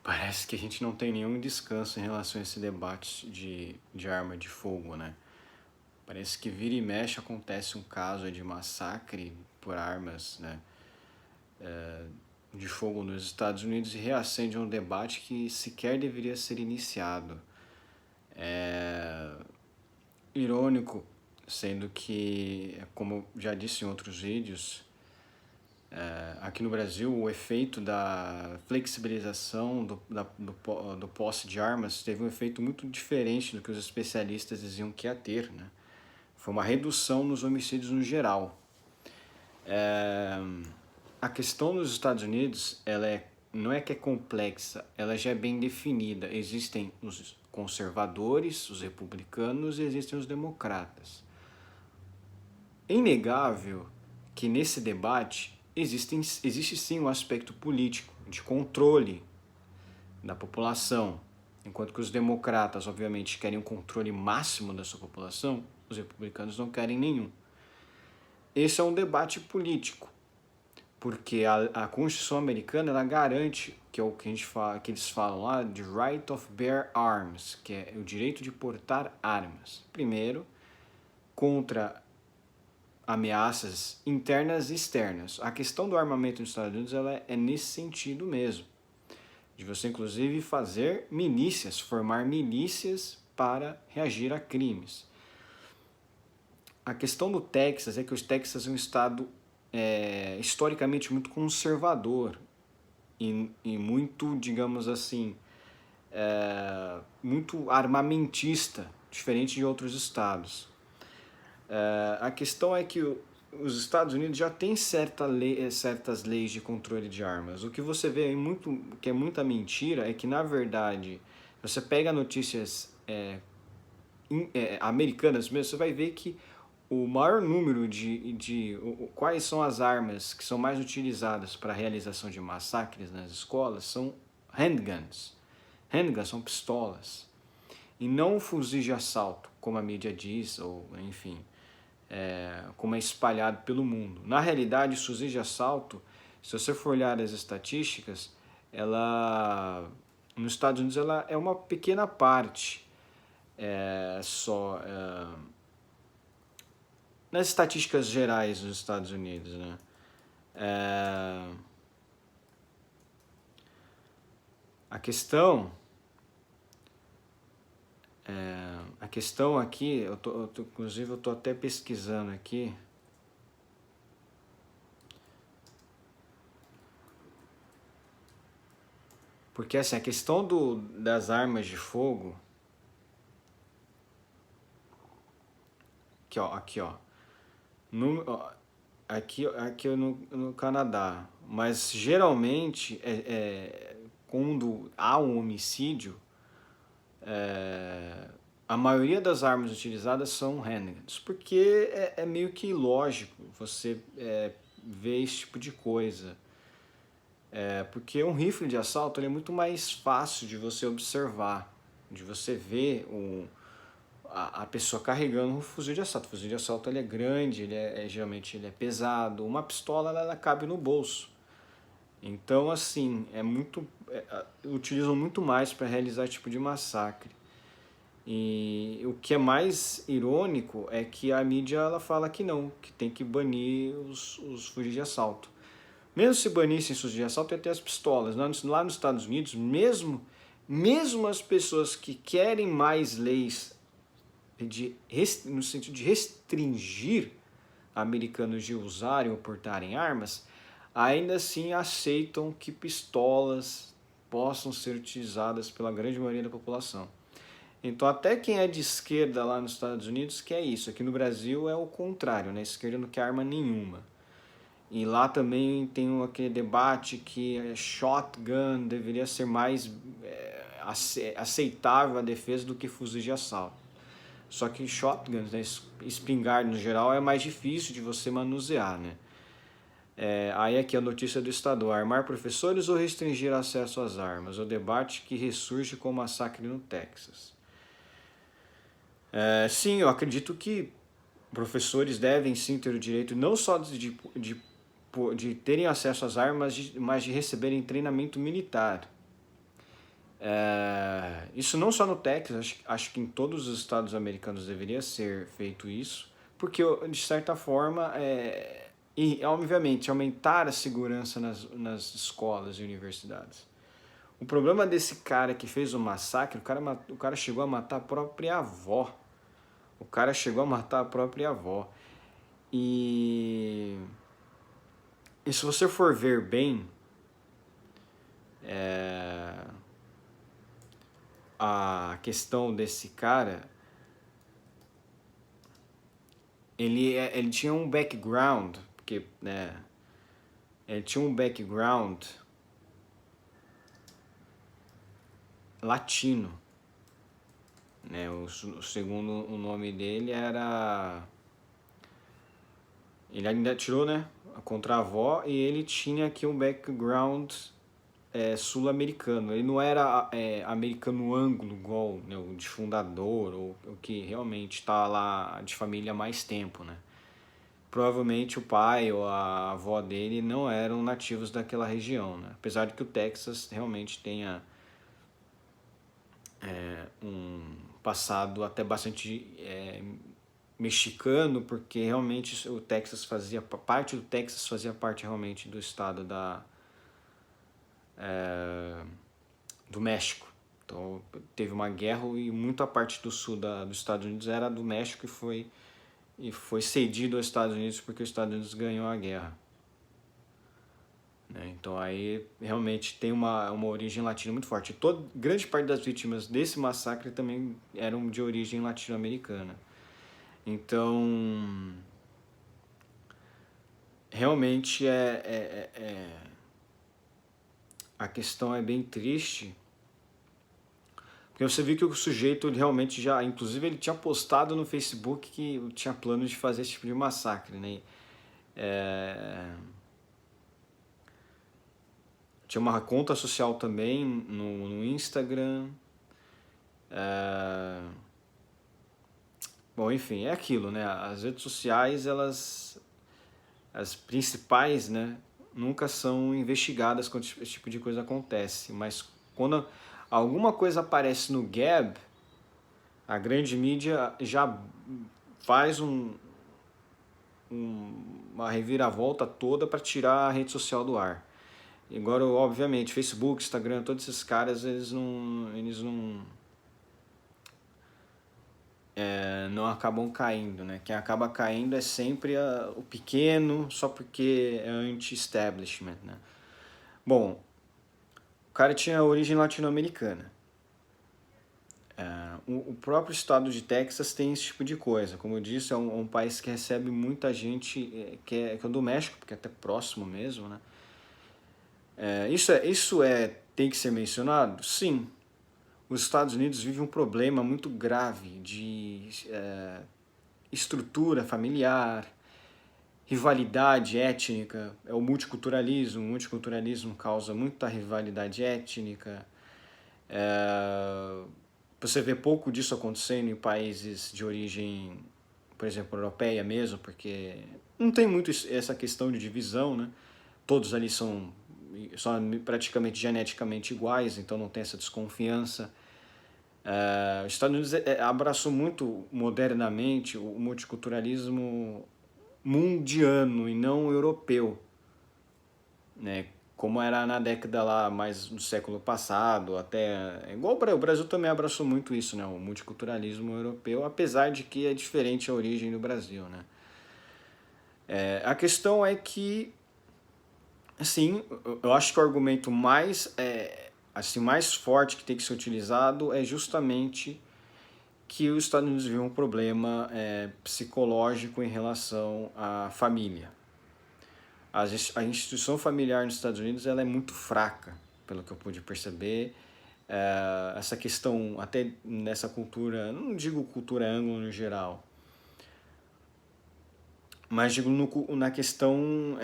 Parece que a gente não tem nenhum descanso em relação a esse debate de arma de fogo, né? Parece que vira e mexe acontece um caso de massacre por armas, né, de fogo nos Estados Unidos e reacende um debate que sequer deveria ser iniciado. É irônico, sendo que, como já disse em outros vídeos, aqui no Brasil o efeito da flexibilização do posse de armas teve um efeito muito diferente do que os especialistas diziam que ia ter, né? Foi uma redução nos homicídios no geral. A questão nos Estados Unidos, não é que é complexa, ela já é bem definida. Existem os conservadores, os republicanos e existem os democratas. É inegável que nesse debate existe sim um aspecto político, de controle da população. Enquanto que os democratas, obviamente, querem um controle máximo da sua população, os republicanos não querem nenhum. Esse é um debate político, porque a Constituição americana ela garante, que é o que, que eles falam lá, de right of bear arms, que é o direito de portar armas. Primeiro, contra ameaças internas e externas. A questão do armamento nos Estados Unidos ela é nesse sentido mesmo, de você inclusive fazer milícias, formar milícias para reagir a crimes. A questão do Texas é que o Texas é um estado historicamente muito conservador e muito, digamos assim, muito armamentista, diferente de outros estados. A questão é que os Estados Unidos já têm certas leis de controle de armas. O que você vê aí que é muita mentira é que, na verdade, você pega notícias americanas mesmo, você vai ver que o maior número quais são as armas que são mais utilizadas para a realização de massacres nas escolas são handguns. Handguns são pistolas. E não fuzis de assalto, como a mídia diz, ou enfim, como é espalhado pelo mundo. Na realidade, os fuzis de assalto, se você for olhar as estatísticas, nos Estados Unidos ela é uma pequena parte só nas estatísticas gerais dos Estados Unidos, né? A questão aqui, inclusive eu tô até pesquisando aqui. Porque assim, a questão das armas de fogo. Aqui ó. Aqui no Canadá. Mas geralmente, quando há um homicídio, a maioria das armas utilizadas são handguns. Porque é meio que ilógico você ver esse tipo de coisa. Porque um rifle de assalto ele é muito mais fácil de você observar, de você ver a pessoa carregando um fuzil de assalto. O fuzil de assalto ele é grande, geralmente ele é pesado. Uma pistola ela cabe no bolso. Então, assim, utilizam muito mais para realizar esse tipo de massacre. E o que é mais irônico é que a mídia ela fala que não, que tem que banir os fuzis de assalto. Mesmo se banissem os fuzis de assalto, ia ter as pistolas. Lá nos Estados Unidos, mesmo as pessoas que querem mais leis no sentido de restringir americanos de usarem ou portarem armas, ainda assim aceitam que pistolas possam ser utilizadas pela grande maioria da população. Então até quem é de esquerda lá nos Estados Unidos quer isso. Aqui no Brasil é o contrário, né? A esquerda não quer arma nenhuma. E lá também tem aquele debate que shotgun deveria ser mais aceitável a defesa do que fuzis de assalto. Só que shotguns, né, espingarda no geral, é mais difícil de você manusear, né? Aí aqui a notícia do Estadão: armar professores ou restringir acesso às armas? O debate que ressurge com o massacre no Texas. Sim, eu acredito que professores devem sim ter o direito não só de terem acesso às armas, mas de receberem treinamento militar. Isso não só no Texas, acho que em todos os estados americanos deveria ser feito isso, porque de certa forma, e obviamente aumentar a segurança nas escolas e universidades. O problema desse cara que fez o massacre, o cara chegou a matar a própria avó. O cara chegou a matar a própria avó. E, e se você for ver bem, a questão desse cara, ele tinha um background, porque, né, ele tinha um background latino, né? O segundo o nome dele era, ele ainda atirou, né, contra a avó, e ele tinha aqui um background sul-americano. Ele não era americano ângulo, igual, né, o de fundador, ou o que realmente está lá de família há mais tempo, né? Provavelmente o pai ou a avó dele não eram nativos daquela região, né? Apesar de que o Texas realmente tenha um passado até bastante mexicano, porque realmente o Texas fazia parte do Texas fazia parte realmente do estado do México. Então teve uma guerra e muita parte do sul dos Estados Unidos era do México e foi cedido aos Estados Unidos porque os Estados Unidos ganhou a guerra. Né? Então aí realmente tem uma origem latina muito forte. Grande parte das vítimas desse massacre também eram de origem latino-americana. Então realmente a questão é bem triste, porque você viu que o sujeito ele realmente já, inclusive ele tinha postado no Facebook que tinha plano de fazer esse tipo de massacre, né? Tinha uma conta social também no Instagram. Bom, enfim, é aquilo, né? As redes sociais, as principais, né, nunca são investigadas quando esse tipo de coisa acontece. Mas quando alguma coisa aparece no Gab, a grande mídia já faz uma reviravolta toda para tirar a rede social do ar. Agora, obviamente, Facebook, Instagram, todos esses caras, eles não acabam caindo, né? Quem acaba caindo é sempre o pequeno, só porque é anti-establishment, né? Bom, o cara tinha origem latino-americana. O próprio estado de Texas tem esse tipo de coisa. Como eu disse, é um país que recebe muita gente que é do México, porque é até próximo mesmo, né? Tem que ser mencionado? Sim. Os Estados Unidos vivem um problema muito grave de estrutura familiar, rivalidade étnica, é o multiculturalismo. O multiculturalismo causa muita rivalidade étnica. Você vê pouco disso acontecendo em países de origem, por exemplo, europeia mesmo, porque não tem muito essa questão de divisão, né? Todos ali são praticamente geneticamente iguais, então não tem essa desconfiança. Os Estados Unidos abraçou muito modernamente o multiculturalismo mundiano e não europeu, né? Como era na década lá mais do século passado, até igual o Brasil também abraçou muito isso, né? O multiculturalismo europeu, apesar de que é diferente a origem do Brasil, né? A questão é que, assim, eu acho que o argumento mais forte que tem que ser utilizado é justamente que os Estados Unidos vivem um problema psicológico em relação à família. A instituição familiar nos Estados Unidos ela é muito fraca, pelo que eu pude perceber. Essa questão, até nessa cultura, não digo cultura anglo no geral, mas digo na questão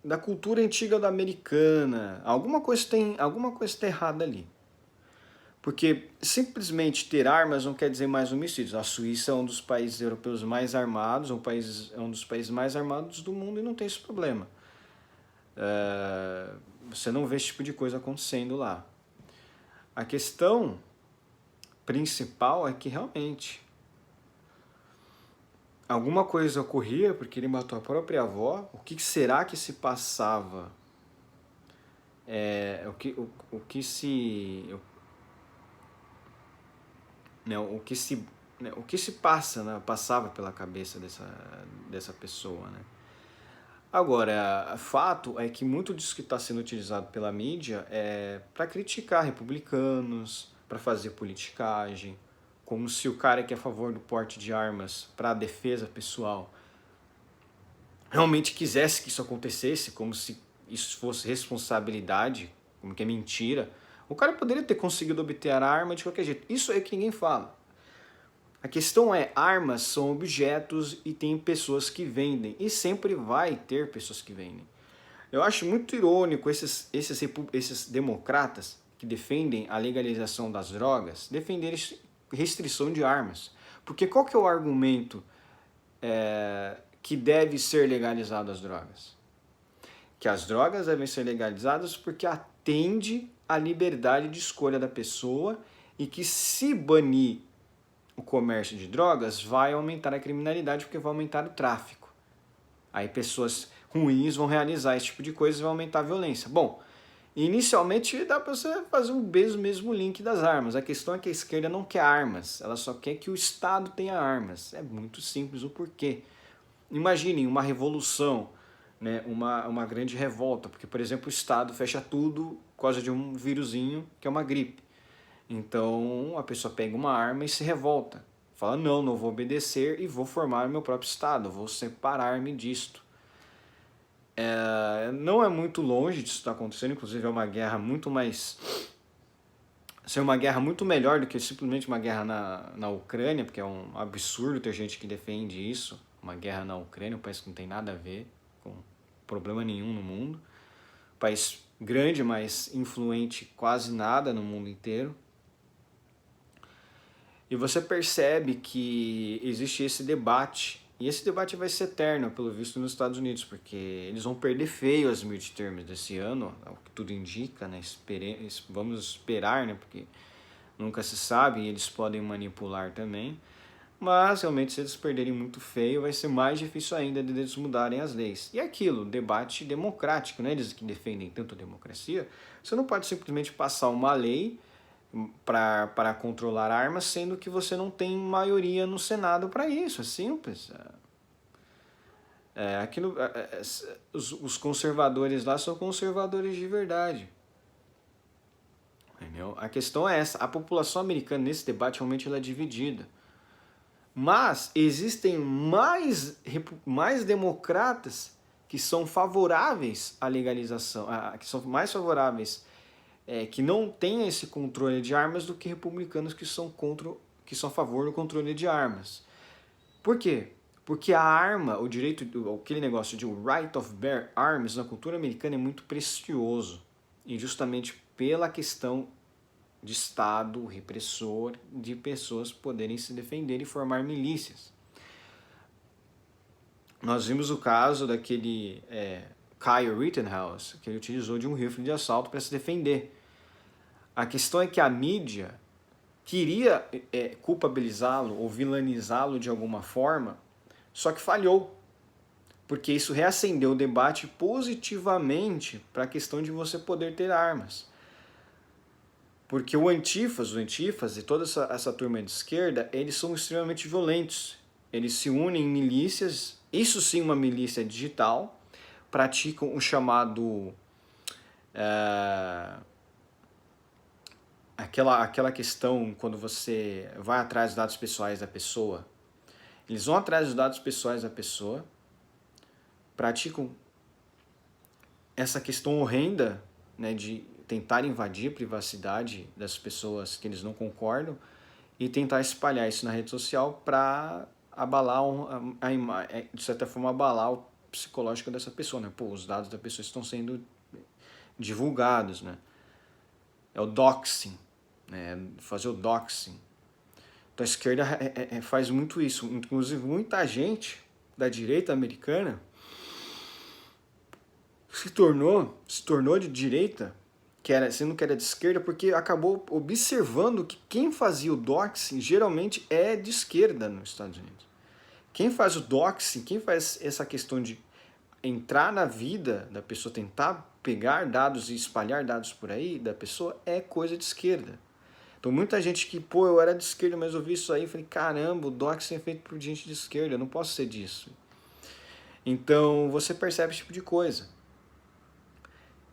da cultura antiga da americana. Alguma coisa tá errada ali. Porque simplesmente ter armas não quer dizer mais homicídios. A Suíça é um dos países europeus mais armados, é um dos países mais armados do mundo e não tem esse problema. Você não vê esse tipo de coisa acontecendo lá. A questão principal é que realmente alguma coisa ocorria porque ele matou a própria avó. O que será que se passava? O que se... o que se passa, né, passava pela cabeça dessa pessoa, né? Agora, fato é que muito disso que está sendo utilizado pela mídia é para criticar republicanos, para fazer politicagem, como se o cara que é a favor do porte de armas para a defesa pessoal realmente quisesse que isso acontecesse, como se isso fosse responsabilidade, como que é mentira. O cara poderia ter conseguido obter a arma de qualquer jeito. Isso é o que ninguém fala. A questão é, armas são objetos e tem pessoas que vendem. E sempre vai ter pessoas que vendem. Eu acho muito irônico esses democratas que defendem a legalização das drogas, defenderem restrição de armas. Porque qual que é o argumento que deve ser legalizado as drogas? Que as drogas devem ser legalizadas porque atende à liberdade de escolha da pessoa e que se banir o comércio de drogas vai aumentar a criminalidade porque vai aumentar o tráfico. Aí pessoas ruins vão realizar esse tipo de coisa e vai aumentar a violência. Bom, inicialmente dá para você fazer um mesmo link das armas. A questão é que a esquerda não quer armas, ela só quer que o Estado tenha armas. É muito simples o porquê. Imaginem uma revolução, né, uma grande revolta, porque, por exemplo, o Estado fecha tudo por causa de um vírusinho que é uma gripe. Então a pessoa pega uma arma e se revolta. Fala, não vou obedecer e vou formar o meu próprio Estado, vou separar-me disto. Não é muito longe disso estar acontecendo, inclusive é uma guerra muito mais... Ser uma guerra muito melhor do que simplesmente uma guerra na Ucrânia, porque é um absurdo ter gente que defende isso. Uma guerra na Ucrânia, um país que não tem nada a ver com problema nenhum no mundo. Um país grande, mas influente quase nada no mundo inteiro. E você percebe que existe esse debate, e esse debate vai ser eterno, pelo visto, nos Estados Unidos, porque eles vão perder feio as midterms desse ano, é o que tudo indica, né? Vamos esperar, né? Porque nunca se sabe, e eles podem manipular também. Mas, realmente, se eles perderem muito feio, vai ser mais difícil ainda de eles mudarem as leis. E é aquilo, debate democrático, né? Eles que defendem tanto a democracia, você não pode simplesmente passar uma lei para controlar armas, sendo que você não tem maioria no Senado para isso. É simples. Os conservadores lá são conservadores de verdade. Entendeu? A questão é essa. A população americana nesse debate realmente ela é dividida. Mas existem mais democratas que são favoráveis à legalização, que são mais favoráveis que não têm esse controle de armas do que republicanos que são a favor do controle de armas. Por quê? Porque a arma, o direito, aquele negócio de right of bear arms na cultura americana é muito precioso. E justamente pela questão de Estado repressor, de pessoas poderem se defender e formar milícias. Nós vimos o caso daquele Kyle Rittenhouse, que ele utilizou de um rifle de assalto para se defender. A questão é que a mídia queria culpabilizá-lo ou vilanizá-lo de alguma forma, só que falhou, porque isso reacendeu o debate positivamente para a questão de você poder ter armas. Porque o Antifas e toda essa turma de esquerda, eles são extremamente violentos. Eles se unem em milícias, isso sim uma milícia digital, praticam o chamado... aquela questão quando você vai atrás dos dados pessoais da pessoa. Eles vão atrás dos dados pessoais da pessoa, praticam essa questão horrenda, né, de tentar invadir a privacidade das pessoas que eles não concordam e tentar espalhar isso na rede social para abalar, de certa forma, abalar o psicológico dessa pessoa, né? Pô, os dados da pessoa estão sendo divulgados, né? É o doxing, né? Fazer o doxing. Então a esquerda faz muito isso. Inclusive, muita gente da direita americana se tornou de direita, sendo que era de esquerda, porque acabou observando que quem fazia o doxing geralmente é de esquerda nos Estados Unidos. Quem faz o doxing, quem faz essa questão de entrar na vida da pessoa, tentar pegar dados e espalhar dados por aí da pessoa, é coisa de esquerda. Então muita gente que, pô, eu era de esquerda, mas eu vi isso aí, falei, caramba, o doxing é feito por gente de esquerda, eu não posso ser disso. Então você percebe esse tipo de coisa.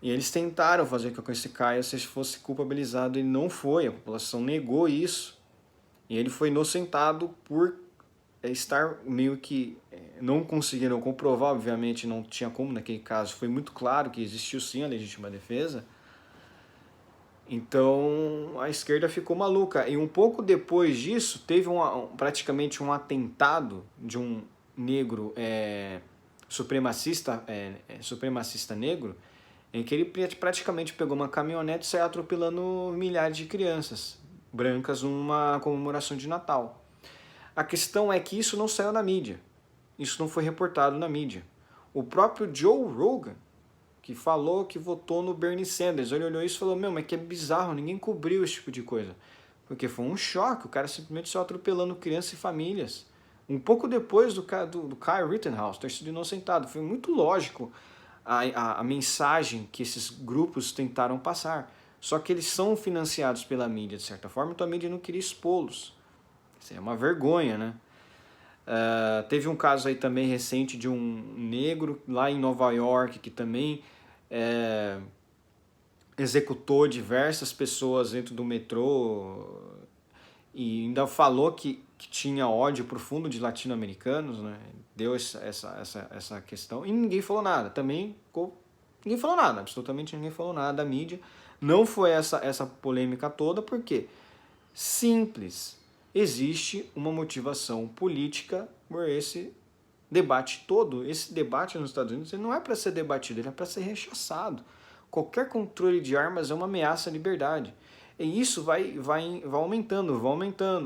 E eles tentaram fazer com que esse Caio fosse culpabilizado, ele não foi, a população negou isso, e ele foi inocentado por estar meio que não conseguiram comprovar, obviamente não tinha como naquele caso, foi muito claro que existiu sim a legítima defesa. Então a esquerda ficou maluca. E um pouco depois disso, teve praticamente um atentado de um negro supremacista negro, em que ele praticamente pegou uma caminhonete e saiu atropelando milhares de crianças brancas numa comemoração de Natal. A questão é que isso não saiu na mídia. Isso não foi reportado na mídia. O próprio Joe Rogan, que falou que votou no Bernie Sanders, ele olhou isso e falou, mas que é bizarro, ninguém cobriu esse tipo de coisa. Porque foi um choque, o cara simplesmente só atropelando crianças e famílias. Um pouco depois do Kyle Rittenhouse ter sido inocentado. Foi muito lógico a mensagem que esses grupos tentaram passar. Só que eles são financiados pela mídia, de certa forma, então a mídia não queria expô-los. Isso é uma vergonha, né? Teve um caso aí também recente de um negro lá em Nova York que também executou diversas pessoas dentro do metrô e ainda falou que tinha ódio profundo de latino-americanos, né? Deu essa questão e ninguém falou nada. Ninguém falou nada, absolutamente ninguém falou nada da mídia. Não foi essa polêmica toda, porque simples. Existe uma motivação política por esse debate todo. Esse debate nos Estados Unidos ele não é para ser debatido, ele é para ser rechaçado. Qualquer controle de armas é uma ameaça à liberdade. E isso vai aumentando.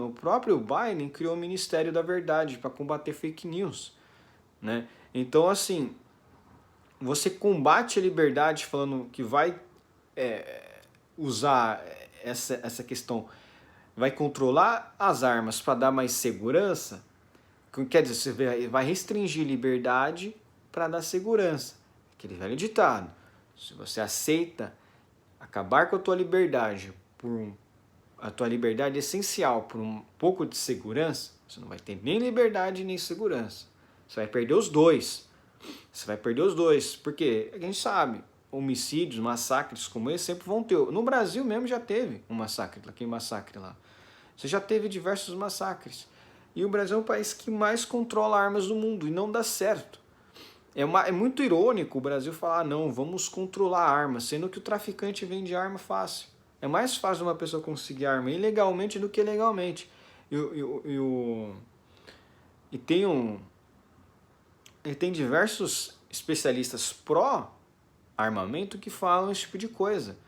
O próprio Biden criou o Ministério da Verdade para combater fake news, né? Então, assim, você combate a liberdade falando que vai usar essa questão, vai controlar as armas para dar mais segurança, quer dizer, você vai restringir liberdade para dar segurança. Aquele velho ditado. Se você aceita acabar com a tua liberdade a tua liberdade essencial por um pouco de segurança, você não vai ter nem liberdade nem segurança. Você vai perder os dois. Porque a gente sabe, homicídios, massacres como esse sempre vão ter. No Brasil mesmo já teve um massacre, aquele massacre lá. Você já teve diversos massacres. E o Brasil é o país que mais controla armas do mundo e não dá certo. É muito irônico o Brasil falar, não, vamos controlar armas, sendo que o traficante vende arma fácil. É mais fácil uma pessoa conseguir arma ilegalmente do que legalmente. E tem diversos especialistas pró-armamento que falam esse tipo de coisa.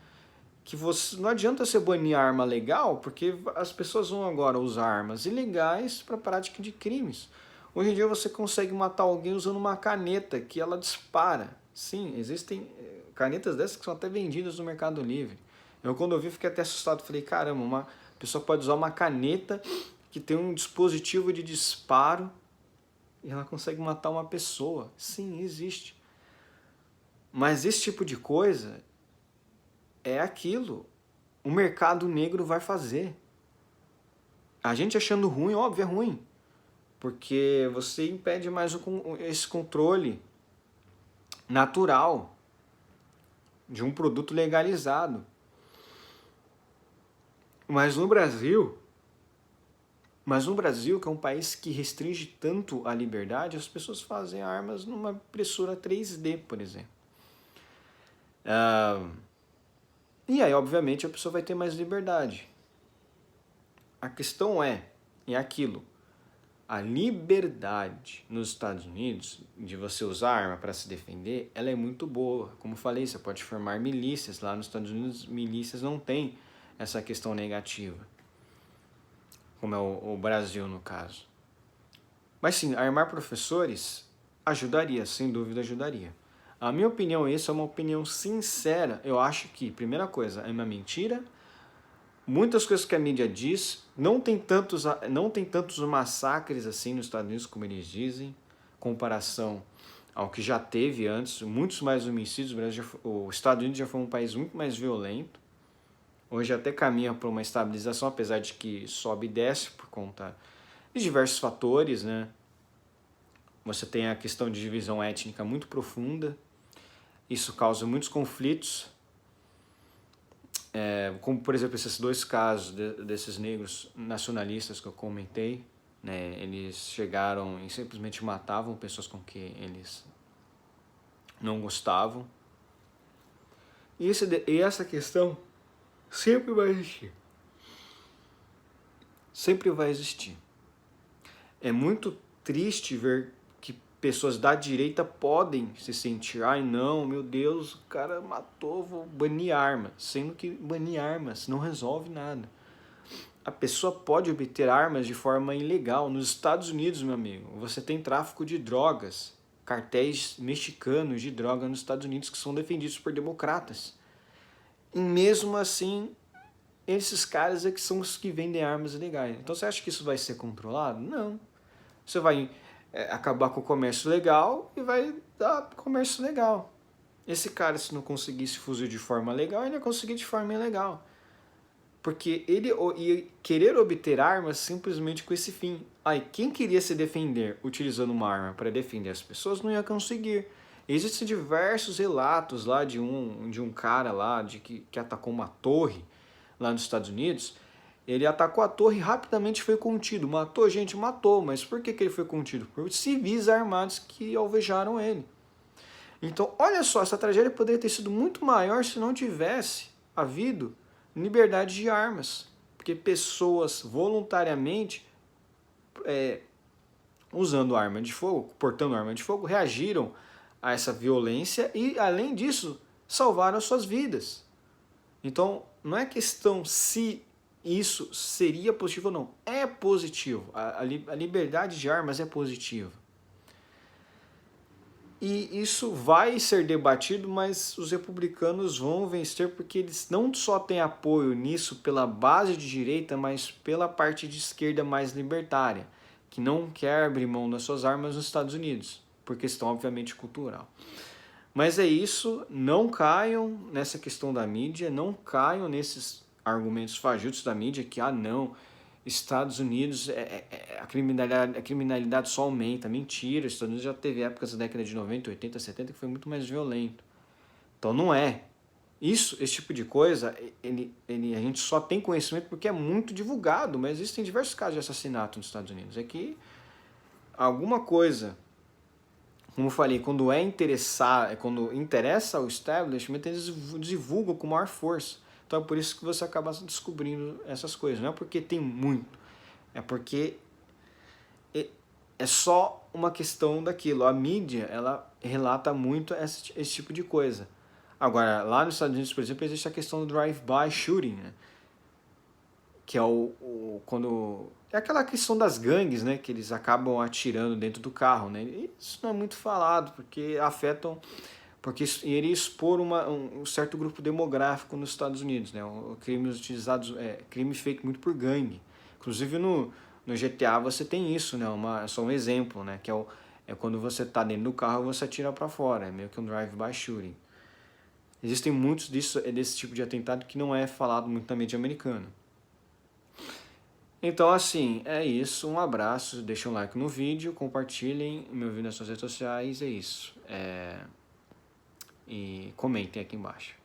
Que não adianta você banir a arma legal, porque as pessoas vão agora usar armas ilegais para prática de crimes. Hoje em dia você consegue matar alguém usando uma caneta que ela dispara. Sim, existem canetas dessas que são até vendidas no Mercado Livre. Eu quando eu vi fiquei até assustado, falei, caramba, uma pessoa pode usar uma caneta que tem um dispositivo de disparo e ela consegue matar uma pessoa. Sim, existe. Mas esse tipo de coisa é aquilo. O mercado negro vai fazer. A gente achando ruim, óbvio, é ruim. Porque você impede mais esse controle natural de um produto legalizado. Mas no Brasil, que é um país que restringe tanto a liberdade, as pessoas fazem armas numa impressora 3D, por exemplo. E aí, obviamente, a pessoa vai ter mais liberdade. A questão é aquilo. A liberdade nos Estados Unidos de você usar arma para se defender, ela é muito boa. Como eu falei, você pode formar milícias. Lá nos Estados Unidos, milícias não tem essa questão negativa, como é o Brasil no caso. Mas sim, armar professores ajudaria, sem dúvida ajudaria. A minha opinião, isso é uma opinião sincera. Eu acho que, primeira coisa, é uma mentira. Muitas coisas que a mídia diz, não tem tantos massacres assim nos Estados Unidos como eles dizem, em comparação ao que já teve antes, muitos mais homicídios. Os Estados Unidos já foi um país muito mais violento. Hoje até caminha para uma estabilização, apesar de que sobe e desce por conta de diversos fatores, né? Você tem a questão de divisão étnica muito profunda, isso causa muitos conflitos, como por exemplo esses dois casos desses negros nacionalistas que eu comentei, né? Eles chegaram e simplesmente matavam pessoas com que eles não gostavam. E essa questão sempre vai existir. Sempre vai existir. É muito triste ver que pessoas da direita podem se sentir, ai não, meu Deus, o cara matou, vou banir armas, sendo que banir armas não resolve nada. A pessoa pode obter armas de forma ilegal. Nos Estados Unidos, meu amigo, você tem tráfico de drogas, cartéis mexicanos de droga nos Estados Unidos que são defendidos por democratas. E mesmo assim, esses caras é que são os que vendem armas ilegais. Então você acha que isso vai ser controlado? Não. Você vai acabar com o comércio legal e vai dar comércio legal. Esse cara, se não conseguisse fuzil de forma legal, ele ia conseguir de forma ilegal. Porque ele ia querer obter armas simplesmente com esse fim. Aí, quem queria se defender utilizando uma arma para defender as pessoas não ia conseguir. Existem diversos relatos lá de um cara lá que atacou uma torre lá nos Estados Unidos. Ele atacou a torre e rapidamente foi contido. Matou gente? Matou. Mas por que ele foi contido? Por civis armados que alvejaram ele. Então, olha só, essa tragédia poderia ter sido muito maior se não tivesse havido liberdade de armas. Porque pessoas voluntariamente, usando arma de fogo, portando arma de fogo, reagiram a essa violência e, além disso, salvaram suas vidas. Então, não é questão se isso seria positivo ou não. É positivo. A liberdade de armas é positiva. E isso vai ser debatido, mas os republicanos vão vencer porque eles não só têm apoio nisso pela base de direita, mas pela parte de esquerda mais libertária, que não quer abrir mão das suas armas nos Estados Unidos, por questão obviamente cultural. Mas é isso, não caiam nessa questão da mídia, não caiam nesses argumentos fajutos da mídia que, não, Estados Unidos, a criminalidade só aumenta. Mentira, os Estados Unidos já teve épocas da década de 90, 80, 70 que foi muito mais violento. Então não é. Esse tipo de coisa, a gente só tem conhecimento porque é muito divulgado, mas existem diversos casos de assassinato nos Estados Unidos. É que alguma coisa, como eu falei, quando interessa ao establishment, eles divulgam com maior força. Então é por isso que você acaba descobrindo essas coisas. Não é porque tem muito, é porque é só uma questão daquilo. A mídia, ela relata muito esse tipo de coisa. Agora, lá nos Estados Unidos, por exemplo, existe a questão do drive-by shooting, né? Que é quando é aquela questão das gangues, né, que eles acabam atirando dentro do carro, né? E isso não é muito falado, porque porque iria expor um certo grupo demográfico nos Estados Unidos, né? Crimes utilizados, crime feito muito por gangue. Inclusive no GTA você tem isso, né? Só um exemplo, né? Que é quando você está dentro do carro e você atira para fora, é meio que um drive-by shooting. Existem muitos desse tipo de atentado que não é falado muito na mídia americana. Então, assim, é isso. Um abraço, deixem um like no vídeo, compartilhem, me ouvindo nas suas redes sociais, é isso. E comentem aqui embaixo.